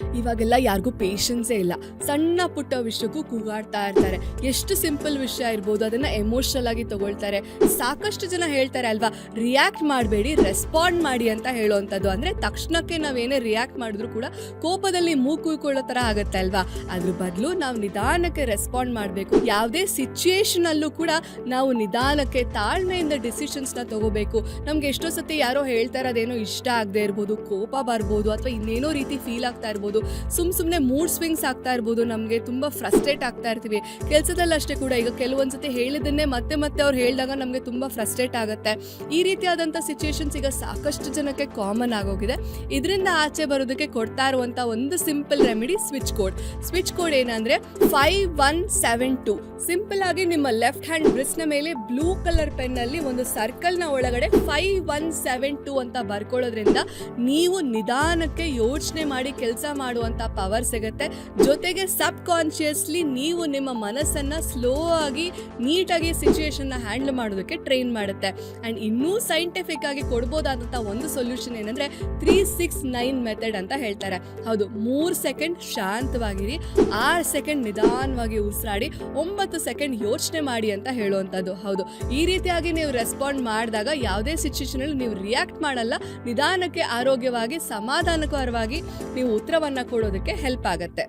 ಇವಾಗೆಲ್ಲ ಯಾರಿಗೂ ಪೇಷನ್ಸೇ ಇಲ್ಲ. ಸಣ್ಣ ಪುಟ್ಟ ವಿಷಯಕ್ಕೂ ಕೂಗಾಡ್ತಾ ಇರ್ತಾರೆ. ಎಷ್ಟು ಸಿಂಪಲ್ ವಿಷಯ ಇರ್ಬೋದು, ಅದನ್ನು ಎಮೋಷ್ನಲ್ ಆಗಿ ತಗೊಳ್ತಾರೆ. ಸಾಕಷ್ಟು ಜನ ಹೇಳ್ತಾರೆ ಅಲ್ವಾ, ರಿಯಾಕ್ಟ್ ಮಾಡಬೇಡಿ, ರೆಸ್ಪಾಂಡ್ ಮಾಡಿ ಅಂತ ಹೇಳೋವಂಥದ್ದು. ಅಂದರೆ ತಕ್ಷಣಕ್ಕೆ ನಾವೇನೇ ರಿಯಾಕ್ಟ್ ಮಾಡಿದ್ರು ಕೂಡ ಕೋಪದಲ್ಲಿ ಮೂಗು ಕುಯ್ಕೊಳ್ಳೋ ಥರ ಆಗುತ್ತೆ ಅಲ್ವಾ. ಅದ್ರ ಬದಲು ನಾವು ನಿಧಾನಕ್ಕೆ ರೆಸ್ಪಾಂಡ್ ಮಾಡಬೇಕು. ಯಾವುದೇ ಸಿಚುಯೇಷನಲ್ಲೂ ಕೂಡ ನಾವು ನಿಧಾನಕ್ಕೆ ತಾಳ್ಮೆಯಿಂದ ಡಿಸಿಷನ್ಸ್ನ ತಗೋಬೇಕು. ನಮ್ಗೆ ಎಷ್ಟೋ ಸತಿ ಯಾರೋ ಹೇಳ್ತಾರೆ, ಅದೇನೋ ಇಷ್ಟ ಆಗದೆ ಇರ್ಬೋದು, ಕೋಪ ಬರ್ಬೋದು, ಅಥವಾ ಇನ್ನೇನೋ ರೀತಿ ಫೀಲ್ ಆಗ್ತಾ ಇರ್ಬೋದು, ಸುಮ್ಮನೆ ಮೂಡ್ ಸ್ವಿಂಗ್ಸ್ ಆಗ್ತಾ ಇರ್ಬೋದು, ನಮಗೆ ತುಂಬ ಫ್ರಸ್ಟ್ರೇಟ್ ಆಗ್ತಾ ಇರ್ತೀವಿ. ಕೆಲಸದಲ್ಲಿ ಅಷ್ಟೇ ಕೂಡ ಈಗ ಕೆಲವೊಂದ್ಸತಿ ಹೇಳಿದ್ದನ್ನೇ ಮತ್ತೆ ಮತ್ತೆ ಅವ್ರು ಹೇಳಿದಾಗ ನಮಗೆ ತುಂಬ ಫ್ರಸ್ಟ್ರೇಟ್ ಆಗುತ್ತೆ. ಈ ರೀತಿಯಾದಂಥ ಸಿಚುಯೇಷನ್ಸ್ ಈಗ ಸಾಕಷ್ಟು ಜನಕ್ಕೆ ಕಾಮನ್ ಆಗೋಗಿದೆ. ಇದರಿಂದ ಆಚೆ ಬರೋದಕ್ಕೆ ಕೊಡ್ತಾ ಇರುವಂಥ ಒಂದು ಸಿಂಪಲ್ ರೆಮಿಡಿ ಸ್ವಿಚ್ ಕೋಡ್ ಏನಂದರೆ 5172. ಸಿಂಪಲ್ ಆಗಿ ನಿಮ್ಮ ಲೆಫ್ಟ್ ಹ್ಯಾಂಡ್ ಬ್ರಿಸ್ನ ಮೇಲೆ ಬ್ಲೂ ಕಲರ್ ಪೆನ್ನಲ್ಲಿ ಒಂದು ಸರ್ಕಲ್ನ ಒಳಗಡೆ 5172 ಅಂತ ಬರ್ಕೊಳ್ಳೋದ್ರಿಂದ ನೀವು ನಿಧಾನಕ್ಕೆ ಯೋಚನೆ ಮಾಡಿ ಕೆಲಸ ಮಾಡುವಂಥ ಪವರ್ ಸಿಗುತ್ತೆ. ಜೊತೆಗೆ ಸಬ್ ಕಾನ್ಷಿಯಸ್ಲಿ ನೀವು ನಿಮ್ಮ ಮನಸ್ಸನ್ನು ಸ್ಲೋ ಆಗಿ ನೀಟಾಗಿ ಸಿಚುಯೇಷನ್ನ ಹ್ಯಾಂಡಲ್ ಮಾಡೋದಕ್ಕೆ ಟ್ರೈನ್ ಮಾಡುತ್ತೆ. ಆ್ಯಂಡ್ ಇನ್ನೂ ಸೈಂಟಿಫಿಕ್ ಆಗಿ ಕೊಡ್ಬೋದಾದಂಥ ಒಂದು ಸೊಲ್ಯೂಷನ್ ಏನಂದರೆ 369 ಮೆಥಡ್ ಅಂತ ಹೇಳ್ತಾರೆ. ಹೌದು, 3 ಸೆಕೆಂಡ್ ಶಾಂತವಾಗಿರಿ, 6 ಸೆಕೆಂಡ್ ನಿಧಾನವಾಗಿ ಉಸಿರಾಡಿ, 9 ಸೆಕೆಂಡ್ ಯೋಚನೆ ಮಾಡಿ ಅಂತ ಹೇಳುವಂಥದ್ದು. ಹೌದು, ಈ ರೀತಿಯಾಗಿ ನೀವು ರೆಸ್ಪಾಂಡ್ ಮಾಡಿದಾಗ ಯಾವುದೇ ಸಿಚುಯೇಷನಲ್ಲಿ ನೀವು ರಿಯಾಕ್ಟ್ ಮಾಡಲ್ಲ, ನಿಧಾನಕ್ಕೆ ಆರೋಗ್ಯವಾಗಿ ಸಮಾಧಾನಕರವಾಗಿ ನೀವು ಉತ್ತರವನ್ನು ಕೊಡೋದಕ್ಕೆ ಹೆಲ್ಪ್ ಆಗುತ್ತೆ.